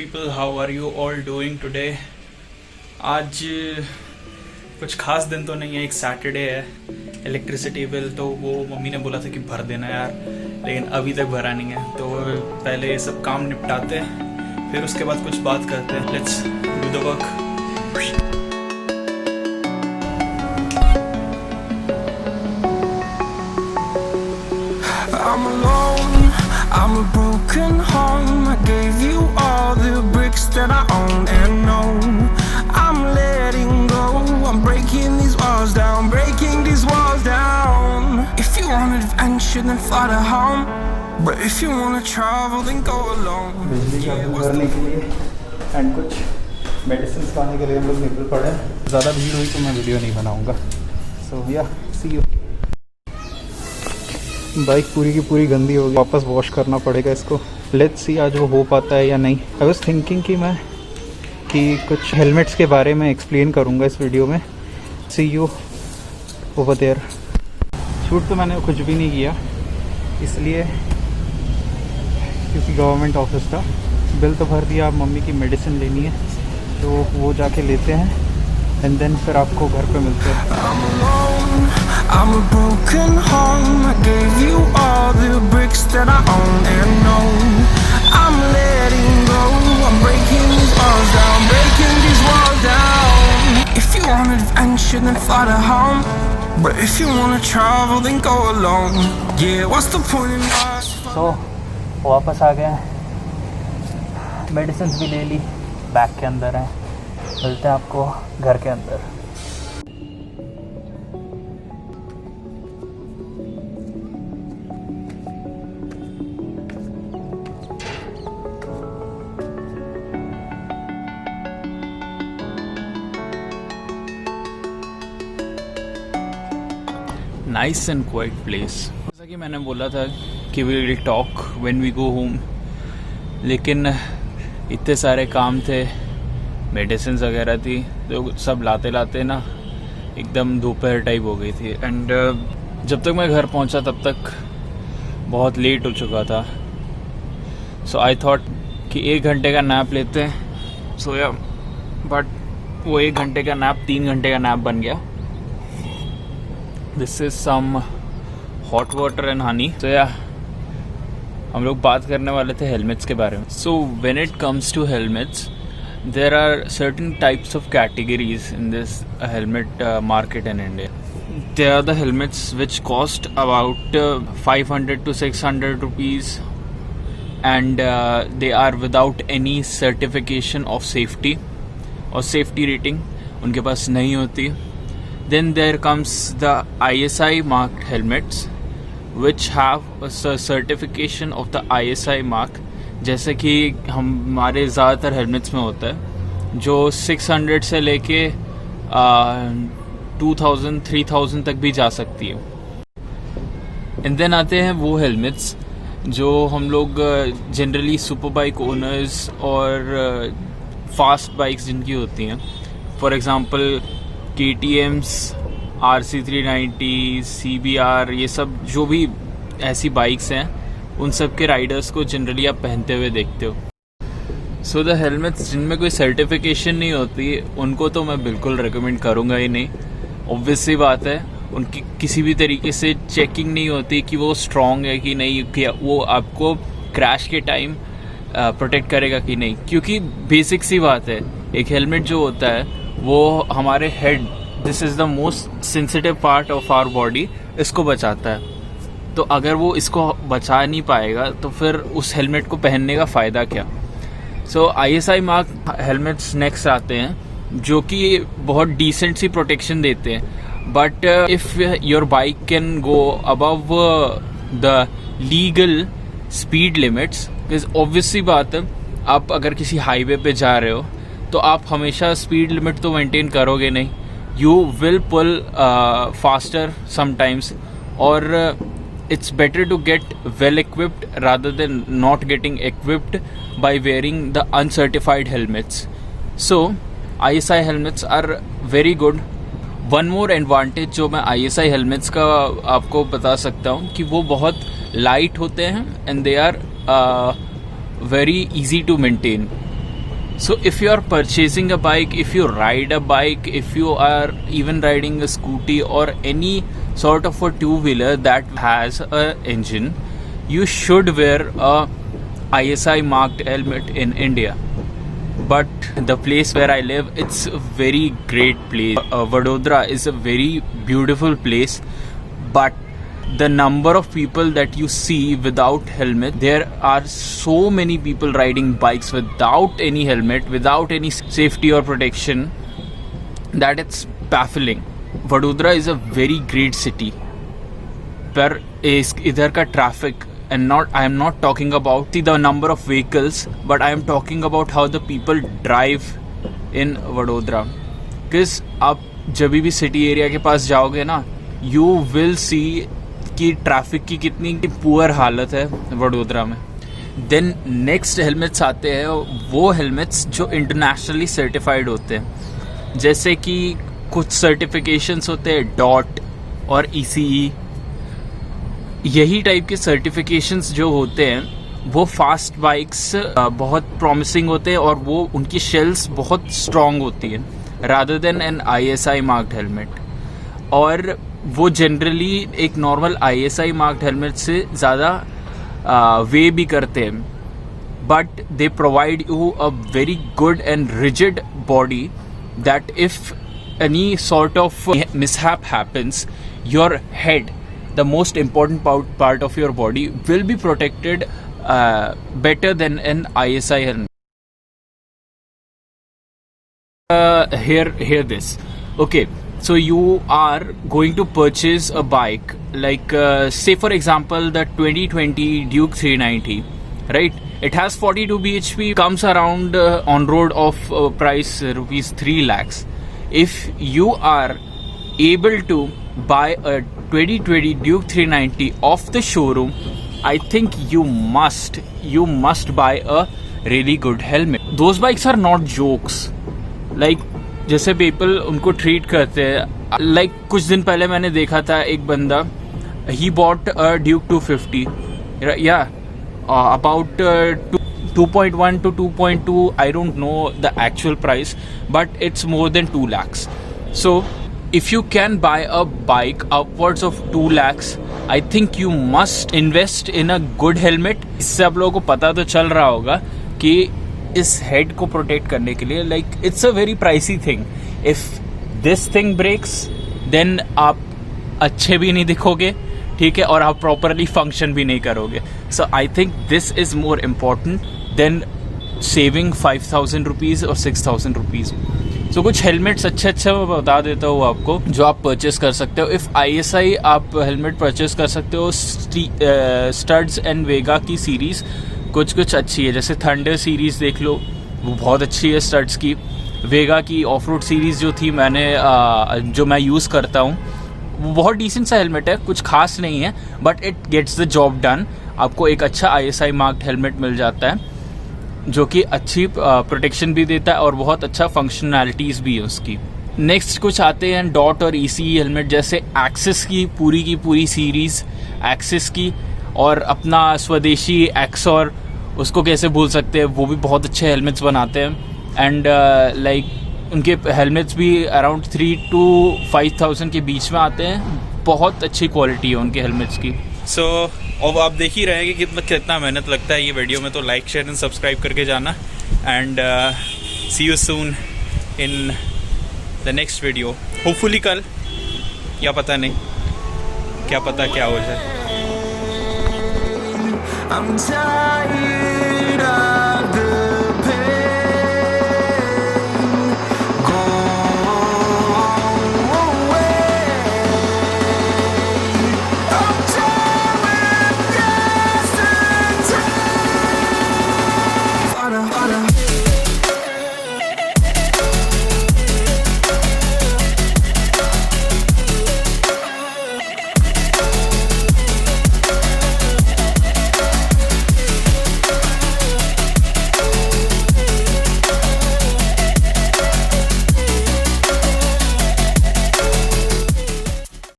people, how are you all doing today? आज कुछ खास दिन तो नहीं है, एक सैटरडे है। इलेक्ट्रिसिटी बिल तो वो मम्मी ने बोला था कि भर देना यार, लेकिन अभी तक भरा नहीं है। तो पहले ये सब काम निपटाते हैं, फिर उसके बाद कुछ बात करते हैं। Let's do the work. I'm alone, I'm a broken home. I gave you all the bricks that I own and know. I'm letting go, I'm breaking these walls down, breaking these walls down. If you want adventure then fly to home, but if you want to travel then go alone. बिजली का bill भरने के लिए and कुछ medicine खाने के लिए हम लोग निकल पड़े। ज़्यादा भीड़ हुई तो मैं वीडियो नहीं बनाऊँगा। सो या सी यू। बाइक पूरी की पूरी गंदी हो गई, वापस वॉश करना पड़ेगा इसको। लेट्स सी आज वो हो पाता है या नहीं। आई वाज थिंकिंग कि कुछ हेलमेट्स के बारे में एक्सप्लेन करूँगा इस वीडियो में। सी यू ओवर देयर। शूट तो मैंने कुछ भी नहीं किया इसलिए क्योंकि गवर्नमेंट ऑफिस था। बिल तो भर दिया, अब मम्मी की मेडिसिन लेनी है तो वो जाके लेते हैं एंड देन फिर आपको घर पे मिलते हैं। I'm a broken home, I gave you all the bricks that I own and know. I'm letting go, I'm breaking these walls down, breaking these walls down. If you want adventure then fly to home, but if you want to travel then go alone. Yeah, what's the point in us? So, वापस आ गए हैं, medicine भी ले ली, bag के अंदर है। मिलते हैं आपको घर के अंदर। Nice and quiet place. जैसा कि मैंने बोला था कि we will talk when we go home, लेकिन इतने सारे काम थे, मेडिसिन वगैरह थी, तो सब लाते लाते ना एकदम दोपहर टाइप हो गई थी। एंड जब तक मैं घर पहुंचा तब तक बहुत लेट हो चुका था। सो आई थॉट कि 1 घंटे का नैप लेते हैं, सोया, बट वो 1 घंटे का नैप 3 घंटे का नैप बन गया। This is some hot water and honey. तो या हम लोग बात करने वाले थे हेलमेट्स के बारे में। So when it comes to helmets, there are certain types of categories in this helmet market in India. There are the helmets which cost about 500 to 600 rupees and they are without any certification of safety or safety rating, उनके पास नहीं होती। Then there comes the ISI marked helmets which have a certification of the ISI mark, जैसे कि हमारे ज़्यादातर helmets में होता है जो 600 से लेके 2000 3000 तक भी जा सकती है। एंड देन आते हैं वो हेलमेट्स जो हम लोग जनरली सुपर बाइक ओनर्स और फास्ट बाइक्स जिनकी होती हैं, for example KTMs, RC390, CBR, ये सब जो भी ऐसी बाइक्स हैं उन सब के राइडर्स को जनरली आप पहनते हुए देखते हो। सो द हेलमेट्स जिनमें कोई सर्टिफिकेशन नहीं होती उनको तो मैं बिल्कुल रिकमेंड करूँगा ही नहीं। ऑब्वियस सी बात है, उनकी किसी भी तरीके से चेकिंग नहीं होती कि वो स्ट्रॉन्ग है कि नहीं, कि वो आपको क्रैश के टाइम प्रोटेक्ट करेगा कि नहीं। क्योंकि बेसिक सी बात है, एक हेलमेट जो होता है वो हमारे head, this is the most sensitive part of our body, इसको बचाता है। तो अगर वो इसको बचा नहीं पाएगा तो फिर उस हेलमेट को पहनने का फ़ायदा क्या। सो ISI मार्क हेलमेट्स नेक्स्ट आते हैं जो कि बहुत डिसेंट सी प्रोटेक्शन देते हैं, but if your bike can go above the legal speed limits, obviously बात है, आप अगर किसी हाईवे पे जा रहे हो तो आप हमेशा स्पीड लिमिट तो मेंटेन करोगे नहीं, you will pull faster sometimes, और it's better to get well equipped rather than not getting equipped by wearing the uncertified helmets. So ISI helmets are very good. One more advantage जो मैं ISI helmets का आपको बता सकता हूँ कि वो बहुत लाइट होते हैं and they are very easy to maintain. So if you are purchasing a bike, if you ride a bike, if you are even riding a scooty or any sort of a two-wheeler that has a engine, you should wear a ISI marked helmet in India. But the place where I live, it's a very great place. Vadodara is a very beautiful place, but the number of people that you see without helmet, there are so many people riding bikes without any helmet, without any safety or protection, that it's baffling. Vadodara is a very great city, पर इधर का traffic, and I am not talking about the number of vehicles, but I am talking about how the people drive in Vadodara. Because आप जब भी city area के पास जाओगे ना, you will see कि ट्रैफिक की कितनी पुअर हालत है वडोदरा में. देन नेक्स्ट हेलमेट्स आते हैं, वो हेलमेट्स जो इंटरनेशनली सर्टिफाइड होते हैं. जैसे कि कुछ सर्टिफिकेशंस होते हैं डॉट और ECE. यही टाइप के सर्टिफिकेशंस जो होते हैं वो फास्ट बाइक्स बहुत प्रॉमिसिंग होते हैं और वो उनकी शेल्स बहुत स्ट्रॉन्ग होती हैं rather than an ISI marked helmet. और वो जनरली एक नॉर्मल ISI मार्क्ड हेलमेट से ज़्यादा वे भी करते हैं, but they provide you a very good and rigid body that if any sort of mishap happens, your head, the most important part of your body, will be protected better than an ISI helmet. Hear this. Okay, so you are going to purchase a bike like say for example the 2020 Duke 390, right? It has 42 bhp, comes around on road of price rupees 3 lakhs. If you are able to buy a 2020 Duke 390 off the showroom, I think you must buy a really good helmet. Those bikes are not jokes. Like जैसे people उनको treat करते हैं. Like कुछ दिन पहले मैंने देखा था एक बंदा, he bought a Duke 250, yeah, about 2.1 to 2.2, I don't know the actual price, but it's more than 2 lakhs. So if you can buy a bike upwards of 2 lakhs, I think you must invest in a good helmet. इससे आप लोगों को पता तो चल रहा होगा कि इस हेड को प्रोटेक्ट करने के लिए like it's a very pricey thing. If this thing breaks, then आप अच्छे भी नहीं दिखोगे, ठीक है, और आप प्रॉपरली फंक्शन भी नहीं करोगे. So I think this is more important than saving 5,000 rupees और 6,000 rupees. So कुछ हेलमेट्स अच्छे मैं बता देता हूँ आपको जो आप परचेस कर सकते हो. इफ़ ISI आप हेलमेट परचेस कर सकते हो. स्टड्स एंड वेगा की सीरीज़ कुछ अच्छी है. जैसे थंडर सीरीज़ देख लो, वो बहुत अच्छी है स्टड्स की. वेगा की ऑफ रोड सीरीज़ जो थी जो मैं यूज़ करता हूँ, वो बहुत डिसेंट सा हेलमेट है, कुछ खास नहीं है, but it gets the job done. आपको एक अच्छा ISI मार्क्ड हेलमेट मिल जाता है जो कि अच्छी प्रोटेक्शन भी देता है और बहुत अच्छा फंक्शनैलिटीज़ भी है उसकी. नेक्स्ट कुछ आते हैं डॉट और ECE हेलमेट, जैसे एक्सिस की पूरी सीरीज़, एक्सिस की, और अपना स्वदेशी एक्सॉर, उसको कैसे भूल सकते हैं, वो भी बहुत अच्छे हेलमेट्स बनाते हैं. एंड लाइक उनके हेलमेट्स भी अराउंड 3,000 to 5,000 के बीच में आते हैं. बहुत अच्छी क्वालिटी है उनके हेलमेट्स की. सो अब आप देख ही रहे हैं कि कितना मेहनत लगता है ये वीडियो में. तो लाइक, शेयर एंड सब्सक्राइब करके जाना. And see you soon in the next video. Hopefully कल, या पता नहीं, क्या पता क्या हो जाए. I'm tired